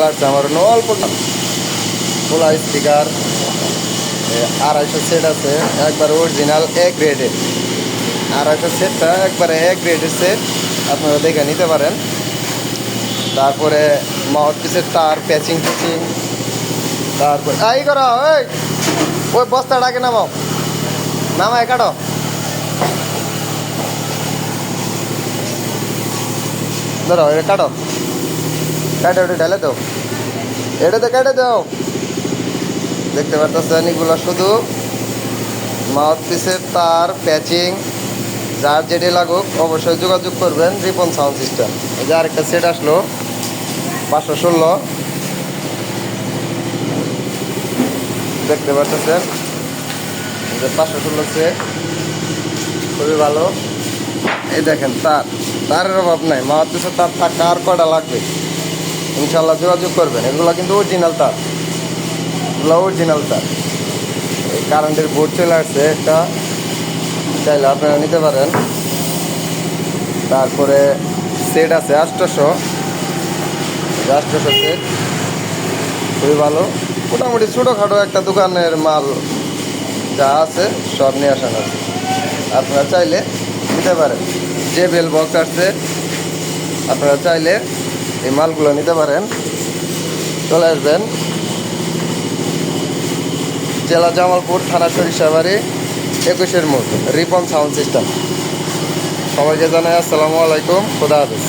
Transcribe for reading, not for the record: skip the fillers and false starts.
লাগছে আমার অল্প খোলা স্পিকার 250 সেট আছে, একবার অরিজিনাল এ গ্রেডের। 250 সেটটা একবারে এ গ্রেডের সেট, আপনারা দেখে নিতে পারেন। তারপরে মাউথ পিসের তার, প্যাচিং ট্যাচিং, তারপরে এই করো ওই বস্তাটাকে নামাও, নামায় কাটো, ধরো এটা কাটো, কাটে ওটা ঢেলে দাও, এটাতে কেটে দাও। দেখতে পারতেছেন এগুলো শুধু মাউথ পিসের তার, প্যাচিং, যার যেটি লাগুক অবশ্যই যোগাযোগ করবেন রিপন সাউন্ড সিস্টেম। এই যে আরেকটা সেট আসলো 516, দেখতে পারতেছেন যে 516 সেট, খুবই ভালো। এই দেখেন তারের অভাব নাই, মাউথ পিসের তার থাকা আর কয়টা লাগবে ইনশাল্লাহ যোগাযোগ করবেন। এগুলো কিন্তু অরিজিনাল তার, এগুলো অরিজিনাল তার। এই কারেন্টের বোর্ড চলে আসছে একটা, চাইলে আপনারা নিতে পারেন। তারপরে সেট আছে 800 সেট, খুবই ভালো। মোটামুটি ছোটোখাটো একটা দোকানের মাল যা আছে সব নিয়ে আসানো আছে, আপনারা চাইলে নিতে পারেন। যে বেল বক্স আসছে আপনারা চাইলে এই মালগুলো নিতে পারেন। চলে আসবেন জেলা জামালপুর, থানা সরিষাবাড়ি, 21 মোড়, রিপন সাউন্ড সিস্টেম। সবাইকে জানাই আসসালামু আলাইকুম, খোদা হাফেজ।